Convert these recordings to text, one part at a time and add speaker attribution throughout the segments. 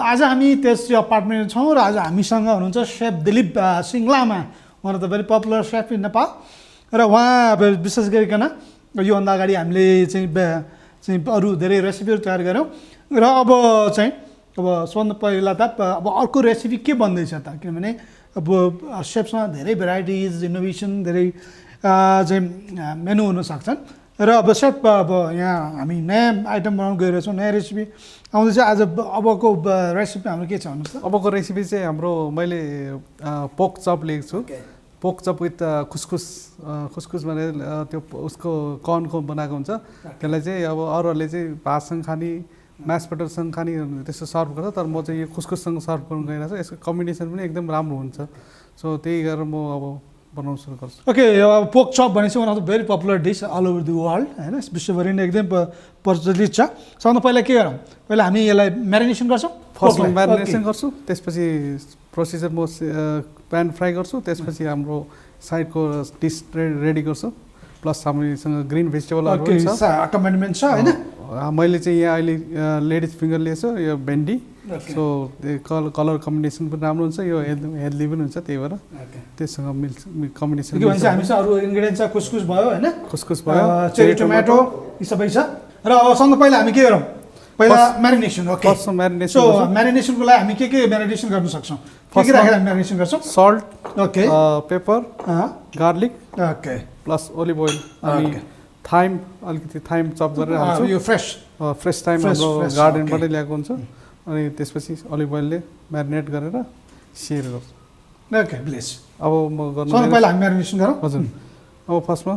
Speaker 1: आज हामी त्यस अपार्टमेन्ट छौँ र आज हामीसँग हुनुहुन्छ chef Dilip Singh Lama, one of the very popular chef in Nepal. र उहाँ विशेष गरिकन योभन्दा अगाडि हामीले चाहिँ अरू धेरै रेसिपीहरू तयार गऱ्यौँ र अब सबभन्दा पहिला त अब अर्को रेसिपी के बन्दैछ त, किनभने अब सेफसँग धेरै भेराइटिज इनोभेसन धेरै चाहिँ मेनु हुन सक्छन् र अब सेफ अब यहाँ हामी नयाँ आइटम बनाउन गइरहेछौँ, नयाँ रेसिपी आउँदैछ। आज अबको रेसिपी हाम्रो के छ भन्नुहोस् त?
Speaker 2: अबको रेसिपी चाहिँ हाम्रो मैले पोक चप लिएको छु। पोक चप विथ खुसखुस भनेर त्यो उसको कर्नको बनाएको हुन्छ। त्यसलाई चाहिँ अब अरूहरूले चाहिँ भातसँग खाने, म्यास पटेटोसँग खाने त्यस्तो सर्भ गर्छ, तर म चाहिँ यो खुसखुससँग सर्भ गर्नु गइरहेको छु। यसको कम्बिनेसन पनि एकदम राम्रो हुन्छ। सो त्यही गरेर म अब बनाउन सुरु गर्छु।
Speaker 1: ओके, पोक चप भनेपछि one of the very popular dish all over the world होइन, विश्वभरि नै एकदम प्रचलित छ। सबभन्दा पहिला के गरौँ? पहिला हामी यसलाई म्यारिनेसन गर्छौँ।
Speaker 2: फर्स्टमा म्यारिनेसन गर्छु, त्यसपछि प्रोसिजर म प्यान फ्राई गर्छु, त्यसपछि हाम्रो साइडको डिस रेडी गर्छु। प्लस हामीसँग ग्रिन भेजिटेबलहरू छ,
Speaker 1: अकम्पानिमेन्ट छ होइन।
Speaker 2: मैले चाहिँ यहाँ अहिले लेडिज फिङ्गर लिएछु, यो भेन्डी। सो कलर कम्बिनेसन पनि राम्रो हुन्छ, यो हेल्दी पनि हुन्छ, त्यही भएर त्यससँग मिल्छ कम्बिनेसन।
Speaker 1: हामीसँग अरू इन्ग्रिडियन्ट छ, खुसखुस भयो होइन,
Speaker 2: खुसखुस भयो,
Speaker 1: चेरी टोमेटो यी सबै छ। र अब सबभन्दा पहिला हामी के गरौँ? पहिला marination. Okay,
Speaker 2: first marination.
Speaker 1: So म्यारिनेसनको लागि हामी के म्यारिनेसन गर्न सक्छौँ? के राखेर हामी म्यारिनेसन गर्छौँ?
Speaker 2: Salt,
Speaker 1: okay,
Speaker 2: paper, garlic,
Speaker 1: okay,
Speaker 2: plus olive oil, अनि थाइम, अलिकति थाइम चप गरेर हाल्छु।
Speaker 1: यो
Speaker 2: फ्रेस थाइम हाम्रो गार्डनबाटै ल्याएको हुन्छ। अनि त्यसपछि ओलिभ ओइलले म्यारिनेट गरेर सेयर गर्छु।
Speaker 1: Okay, please.
Speaker 2: अब म गर्नु
Speaker 1: सबभन्दा पहिला हामी म्यारिनेसन गरौँ।
Speaker 2: हजुर, अब फर्स्टमा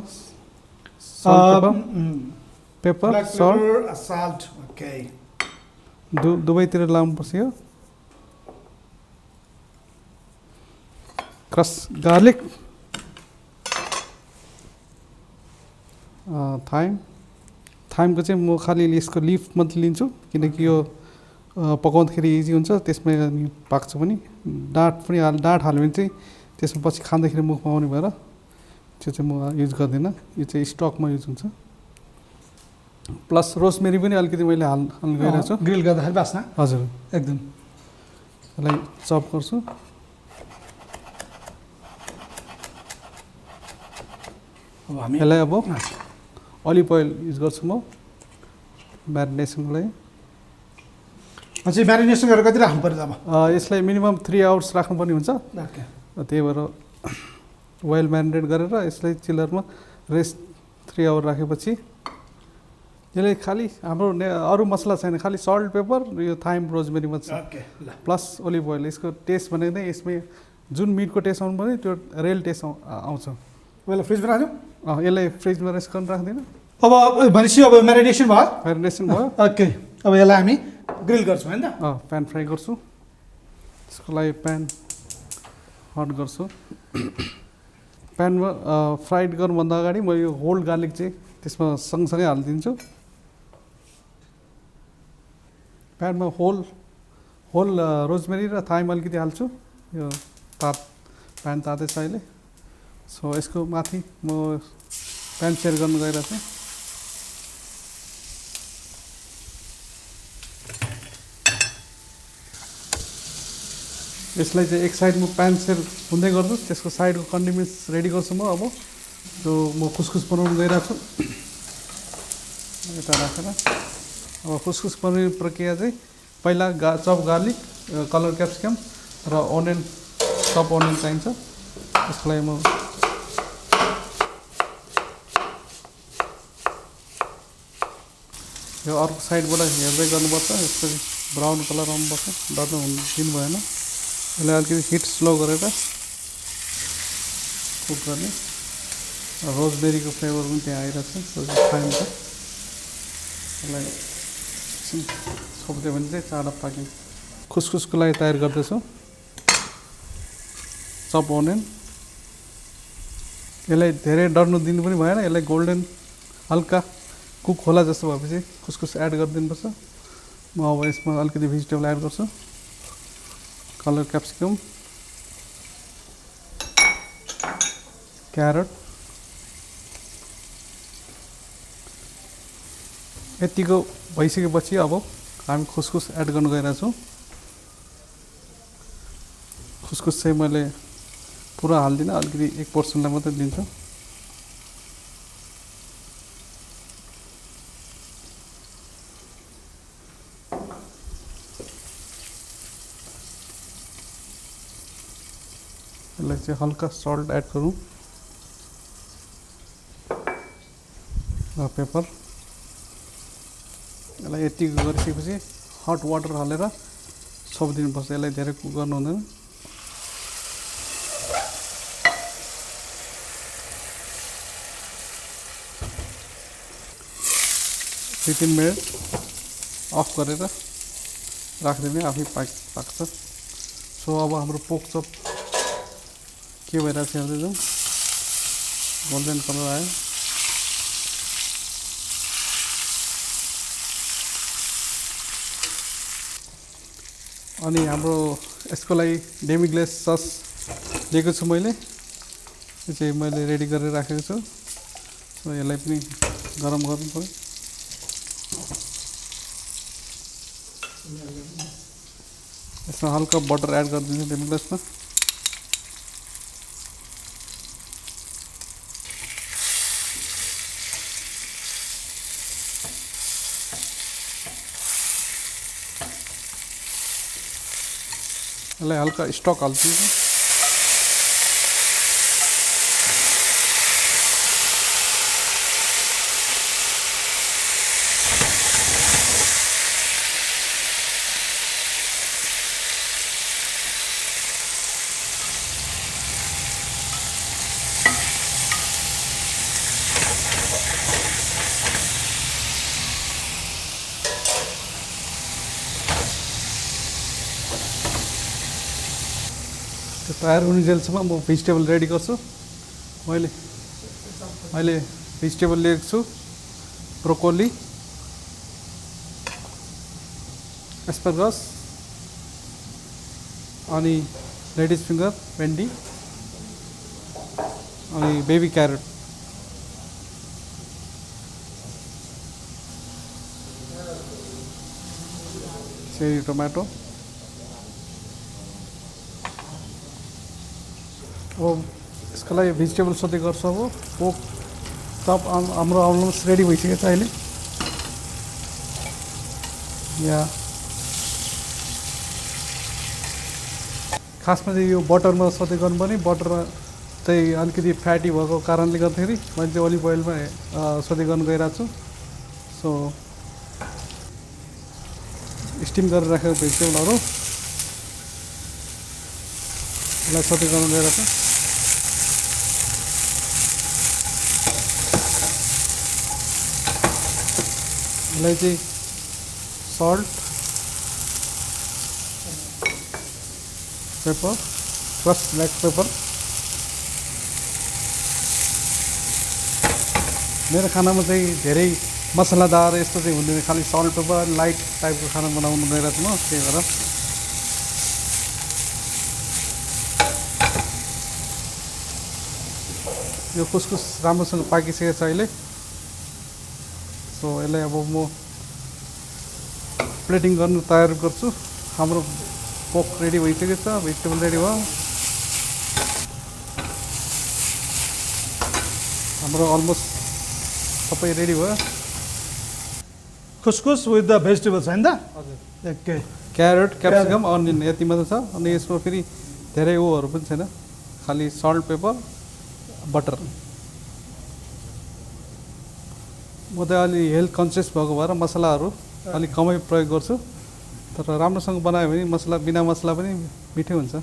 Speaker 2: सल्ट, पेपर,
Speaker 1: सल्ट, ओके,
Speaker 2: दुवैतिर लाउनुपर्छ। यो क्रस गार्लिक, थाइमको चाहिँ म खालि यसको लिफ मात्रै लिन्छु, किनकि यो पकाउँदाखेरि इजी हुन्छ, त्यसमा पाक्छ पनि। डाँठ हाल्यो भने चाहिँ त्यसमा पछि खाँदाखेरि मुखमा आउने भएर त्यो चाहिँ म युज गर्दिनँ, यो चाहिँ स्टकमा युज हुन्छ। प्लस रोसमेरी पनि अलिकति मैले हाल्नु गइरहेको छु,
Speaker 1: ग्रिल गर्दाखेरि बास्ना।
Speaker 2: हजुर,
Speaker 1: एकदम।
Speaker 2: यसलाई चप गर्छु। यसलाई अब अलिभ ओइल युज गर्छु म म्यारिनेसनको लागि।
Speaker 1: चाहिँ म्यारिनेसन गरेर कति राख्नु पर्यो अब?
Speaker 2: यसलाई मिनिमम 3 आवर्स राख्नुपर्ने हुन्छ। त्यही भएर वेल म्यारिनेट गरेर यसलाई चिलरमा रेस्ट 3 आवर राखेपछि यसले खालि हाम्रो अरू मसला छैन, खालि सल्ट, पेपर, यो थाइम, रोजमेरी मात्रै प्लस ओलिभ ओइल। यसको टेस्ट भनेको नै यसमा जुन मिटको टेस्ट आउनु पर्यो त्यो रियल टेस्ट आउँछ।
Speaker 1: पहिला फ्रिजमा राख्यो,
Speaker 2: यसलाई फ्रिजमा रेस्ट गर्न राख्दिनँ।
Speaker 1: अब भनेपछि अब म्यारिनेसन भयो। ओके, अब यसलाई हामी ग्रिल गर्छौँ होइन,
Speaker 2: प्यान फ्राई गर्छु। त्यसको लागि प्यान हट गर्छु। प्यानमा फ्राइड गर्नुभन्दा अगाडि म यो होल गार्लिक चाहिँ त्यसमा सँगसँगै हालिदिन्छु। प्यानमा होल रोजमेरी र थाइम अलिकति हाल्छु। यो प्यान तातै छ अहिले। सो यसको माथि म प्यान सेयर गर्नु गइरहेको छु। यसलाई चाहिँ एक साइडमा प्यान सेयर हुँदै गर्छु, त्यसको साइडको कन्डिमेन्ट्स रेडी गर्छु म। अब जो म खुसखुस बनाउनु गइरहेको छु, यता राखेर अब खुसखुस बनाउने प्रक्रिया चाहिँ पहिला चप गार्लिक, कलर क्याप्सिकम र अनियन, चप अनियन चाहिन्छ। त्यसको लागि म यो अर्को साइडबाट हेर्दै गर्नुपर्छ। यसरी ब्राउन कलर आउनुपर्छ, डट्नु दिनु भएन। यसलाई अलिकति हिट स्लो गरेर कुक गर्ने। रोजमेरीको फ्लेभर पनि त्यहाँ आइरहेको छ, थाइमको। यसलाई छोपिदियो भने चाहिँ चाँडो पाकिन्छ। खुसखुसको लागि तयार गर्दैछु चप अनियन। यसलाई धेरै डढ्नु दिनु पनि भएन, यसलाई गोल्डन हल्का कुक होला जस्तो भएपछि खुसखुस एड गरिदिनुपर्छ। म अब यसमा अलिकति भेजिटेबल एड गर्छु। कलर क्याप्सिकम, क्यारट, यतिको भइसकेपछि अब हामी खुसखुस एड गर्न गइरहेको छौँ। खुसखुस चाहिँ मैले पुरा हाल्दिनँ, अलिकति 1% मात्रै दिन्छु। यसलाई चाहिँ हल्का सल्ट एड गरौँ र पेपर। यसलाई यति गरिसकेपछि हट वाटर हालेर छोपिदिनुपर्छ। यसलाई धेरै कुक गर्नु हुँदैन। दुई 3 मिनट अफ गरेर राखिदिने, आफै पाक्छ। सो अब हाम्रो पोक चप के भइरहेको छ हेर्दै गोल्डन कलर आयो। अनि हाम्रो यसको लागि डेमी ग्लेस सस लिएको छु मैले। यो चाहिँ मैले रेडी गरेर राखेको छु। सो यसलाई पनि गरम गर्नु पर्यो। यसमा हल्का बटर एड गरिदिन्छु डेमी ग्लेसमा। यसलाई हल्का स्टक हाल्दिन्छु। तयार हुनेजेलसम्म म भेजिटेबल रेडी गर्छु। मैले भेजिटेबल लिएको छु, ब्रोकोली, एस्परगस, अनि लेडिज फिङ्गर, भेन्डी, अनि बेबी क्यारेट। Cherry tomato. अब यसको लागि भेजिटेबल सोधे गर्छु। अब पोक चप हाम्रो अलमोस्ट रेडी भइसकेको छ अहिले। या खासमा चाहिँ यो बटरमा सोधे गर्नुपर्ने। बटरमा चाहिँ अलिकति फ्याटी भएको कारणले गर्दाखेरि मैले चाहिँ ओलिभ ओइलमा सोधे गर्नु गइरहेको छु। सो स्टिम गरेर राखेको भेजिटेबलहरू यसलाई सोधे गर्नु गइरहेको छु। यसलाई चाहिँ salt, paper, crossed black paper. मेरो खानामा चाहिँ धेरै मसलादार यस्तो चाहिँ हुँदैन, खालि सल्ट पेपर लाइट टाइपको खाना बनाउनु गइरहेको छु म। त्यही भएर यो कुसकुस राम्रोसँग पाकिसकेको छ अहिले। सो यसलाई अब म प्लेटिङ गर्नु तयार गर्छु। हाम्रो पोक रेडी भइसकेको छ, भेजिटेबल रेडी भयो। हाम्रो अलमोस्ट सबै रेडी भयो।
Speaker 1: खुसखुस विथ द भेजिटेबल्स होइन त?
Speaker 2: हजुर,
Speaker 1: ओके।
Speaker 2: क्यारेट, क्याप्सिकम, अनियन यति मात्र छ। अनि यसमा फेरि धेरै ऊहरू पनि छैन, खालि सल्ट, पेपर, बटर। म त अलि हेल्थ कन्सियस भएको भएर मसलाहरू अलिक कमै प्रयोग गर्छु। तर राम्रोसँग बनायो भने मसला बिना मसला पनि मिठै हुन्छ।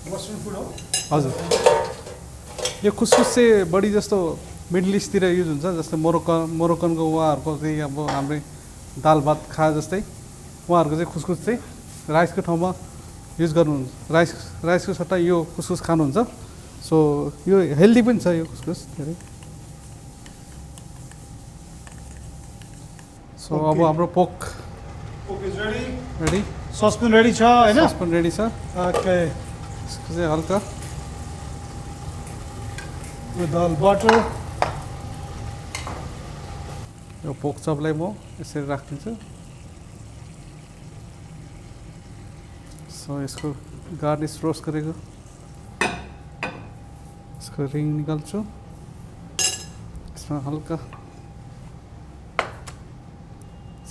Speaker 1: वेस्टर्न फुड हो?
Speaker 2: हजुर, यो खुसखुस चाहिँ बढी जस्तो मिडल इस्टतिर युज हुन्छ। जस्तै मोरोक्कनको उहाँहरूको चाहिँ अब हाम्रै दाल भात खाए जस्तै उहाँहरूको चाहिँ खुसखुस चाहिँ राइसको ठाउँमा युज गर्नुहुन्छ। राइसको सट्टा यो खुसखुस खानुहुन्छ। सो यो हेल्दी पनि छ यो खुसखुस धेरै। सो अब हाम्रो पोक
Speaker 1: इज रेडी।
Speaker 2: रेडी,
Speaker 1: सस पनि रेडी छ होइन?
Speaker 2: सस पनि रेडी छ।
Speaker 1: ओके।
Speaker 2: यसको चाहिँ हल्का
Speaker 1: विथ बटर।
Speaker 2: यो पोक चपलाई म यसरी राखिदिन्छु। सो यसको गार्निस रोस्ट गरेको यसको रिङ निकाल्छु यसमा हल्का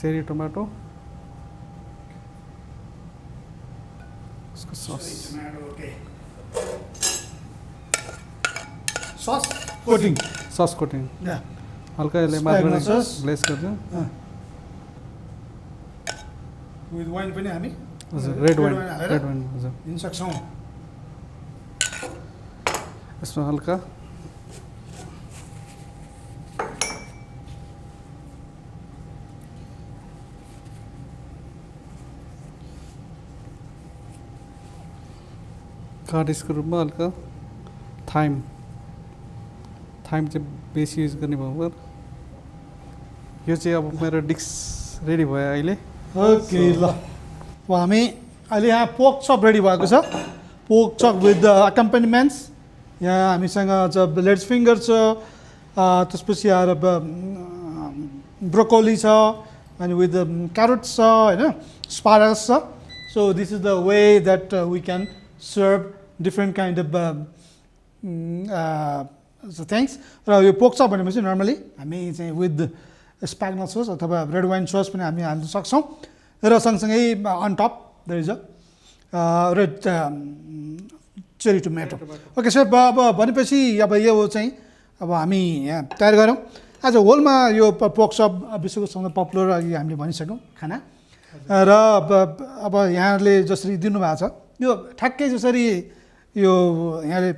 Speaker 2: चेरी टमाटो यसको sauce
Speaker 1: sauce coating
Speaker 2: sauce coating
Speaker 1: या
Speaker 2: हल्का यसले
Speaker 1: Spaghetti
Speaker 2: माथिबाट
Speaker 1: sauce.
Speaker 2: ग्लेज गर्छु
Speaker 1: विथ वाइन पनि हामी
Speaker 2: हजुर रेड वाइन
Speaker 1: हालेर
Speaker 2: रेड वाइन हजुर
Speaker 1: दिन सक्छौँ।
Speaker 2: यसमा हल्का गार्निसको रूपमा हल्का थाइम थाइम चाहिँ बेसी युज गर्ने भएको यो चाहिँ अब मेरो डिस रेडी भयो अहिले
Speaker 1: ओके ल अब हामी अहिले यहाँ पोक चप रेडी भएको छ। पोक चप विथ द अकम्पनिमेन्ट्स यहाँ हामीसँग छ लेट्स फिङ्गर छ त्यसपछि आएर ब्रोकोली छ अनि विथ क्यारोट छ होइन स्पारस छ। So this is the way that we can serve different kind of things. र यो पोक चप भनेपछि नर्मली हामी चाहिँ विथ स्प्यागनल सस अथवा रेड वाइन सस पनि हामी हाल्न सक्छौँ। र सँगसँगै on top there is a red cherry tomato. Okay sir अब भनेपछि अब यो चाहिँ अब हामी यहाँ तयार गरौँ। आज होलमा यो पोक चप विश्वको सबभन्दा पपुलर अघि हामीले भनिसक्यौँ खाना। र अब यहाँले जसरी दिनुभएको छ यो ठ्याक्कै जसरी यो यहाँले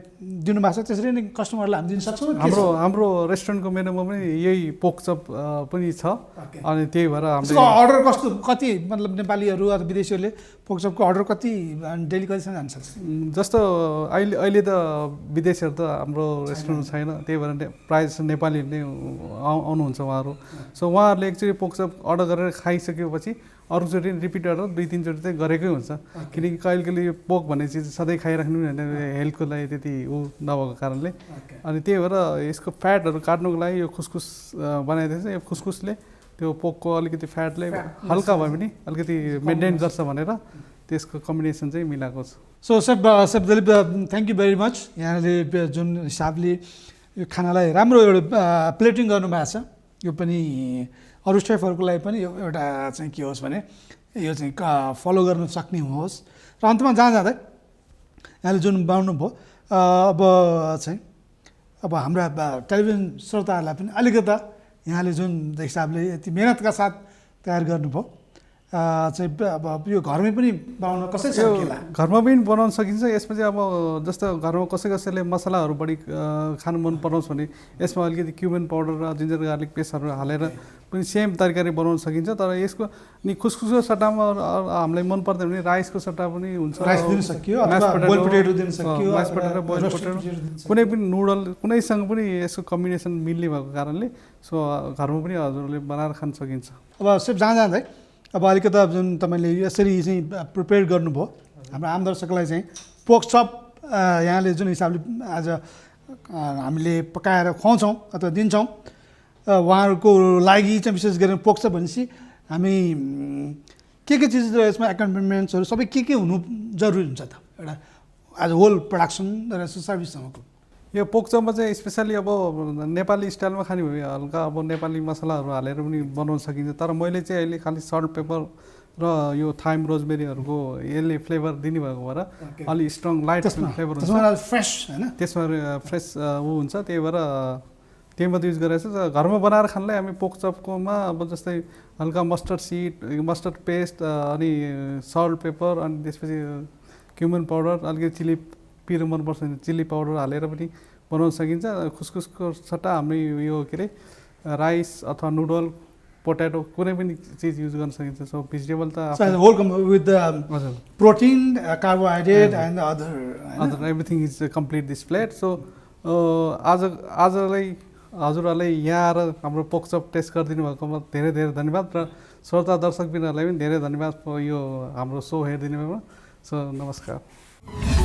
Speaker 1: दिनुभएको छ त्यसरी नै कस्टमरलाई हामी दिन सक्छौँ।
Speaker 2: हाम्रो रेस्टुरेन्टको मेनुमा पनि यही पोक चप पनि छ अनि त्यही भएर
Speaker 1: त्यसको अर्डर कस्तो कति मतलब नेपालीहरू अथवा विदेशीहरूले पोक चपको अर्डर कति डेली कतिसम्म जान सक्छ?
Speaker 2: जस्तो अहिले त विदेशीहरू त हाम्रो रेस्टुरेन्टमा छैन त्यही भएर प्रायः जस्तो नेपाली नै आउनुहुन्छ उहाँहरू। सो उहाँहरूले एकचोटि पोक चप अर्डर गरेर खाइसकेपछि अरूचोटि रिपिट गरेर 2-3 चोटि चाहिँ गरेकै हुन्छ किनकि कहिले यो पोक भन्ने चिज सधैँ खाइराख्नु भने हेल्थको लागि त्यति ऊ नभएको कारणले अनि त्यही भएर यसको फ्याटहरू काट्नुको लागि यो खुसखुस बनाइदिएको छ। यो खुसखुसले त्यो पोकको अलिकति फ्याटले हल्का भए पनि अलिकति मेन्टेन गर्छ भनेर त्यसको कम्बिनेसन चाहिँ मिलाएको छ।
Speaker 1: So safe Dilip thank you very much. यहाँले जुन हिसाबले यो खानालाई राम्रो एउटा प्लेटिङ गर्नुभएको छ यो पनि अरू सेफहरूको लागि पनि यो एउटा चाहिँ के होस् भने यो चाहिँ फलो गर्न सक्ने होस्। र अन्तमा जहाँ जाँदै यहाँले जुन बनाउनु भयो अब चाहिँ अब हाम्रा टेलिभिजन श्रोताहरूलाई पनि अलिकता यहाँले जुन हिसाबले यति मेहनतका साथ तयार गर्नुभयो चाहिँ अब यो घरमै पनि बनाउन कसरी सकिन्छ?
Speaker 2: घरमा पनि बनाउन सकिन्छ। यसमा चाहिँ अब जस्तो घरमा कसैले मसलाहरू बढी खानु मन पराउँछ भने यसमा अलिकति क्युमिन पाउडर र जिन्जर गार्लिक पेस्टहरू हालेर पनि सेम तरिकाले बनाउन सकिन्छ। तर यसको नि खुसखुसको सट्टामा हामीलाई मन पर्दैन भने राइसको सट्टा पनि हुन्छ,
Speaker 1: राइस दिन सकियो अथवा बोइल पोटेटो दिन सकियो,
Speaker 2: म्यास पोटेटो बोइल पोटेटो कुनै पनि नुडल कुनैसँग पनि यसको कम्बिनेसन मिल्ने भएको कारणले सो घरमा पनि हजुरले बनाएर खान सकिन्छ।
Speaker 1: अब सिर्फ जहाँ जाँदै अब अलिकता जुन तपाईँले यसरी चाहिँ प्रिपेयर गर्नुभयो हाम्रो आम दर्शकलाई चाहिँ पोक चप यहाँले जुन हिसाबले आज हामीले पकाएर खुवाउँछौँ अथवा दिन्छौँ उहाँहरूको लागि चाहिँ विशेष गरेर पोक चप भनेपछि हामी के चिज यसमा एकाउन्टमेन्ट्सहरू सबै के हुनु जरुरी हुन्छ त एउटा आज होल प्रोडक्सन र सर्भिससम्मको?
Speaker 2: यो पोक चपमा चाहिँ स्पेसली अब नेपाली स्टाइलमा खाने भयो हल्का अब नेपाली मसलाहरू हालेर पनि बनाउन सकिन्छ। तर मैले चाहिँ अहिले खालि सल्ट पेपर र यो थाइम रोजमेरीहरूको यसले फ्लेभर दिने भएको भएर अलि स्ट्रङ लाइट फ्लेभर हुन्छ,
Speaker 1: फ्रेस होइन
Speaker 2: त्यसमा फ्रेस ऊ हुन्छ। त्यही भएर त्यही मात्रै युज गरेको छ। घरमा बनाएर खानलाई हामी पोक चपकोमा अब जस्तै हल्का मस्टर्ड सिड मस्टर्ड पेस्ट अनि सल्ट पेपर अनि त्यसपछि क्युमिन पाउडर अलिकति चिली पिरो मनपर्छ भने चिल्ली पाउडर हालेर पनि बनाउन सकिन्छ। खुसखुसको सट्टा हामी यो के अरे राइस अथवा नुडल पोटेटो कुनै पनि चिज युज गर्न सकिन्छ। सो भेजिटेबल त
Speaker 1: whole with the protein carbohydrate and
Speaker 2: other everything is complete this plate. So आजलाई हजुरहरूलाई यहाँ आएर हाम्रो पोक चप टेस्ट गरिदिनु भएकोमा धेरै धेरै धन्यवाद र श्रोता दर्शकबिनहरूलाई पनि धेरै धन्यवाद यो हाम्रो सो हेरिदिनु भएकोमा। सो नमस्कार।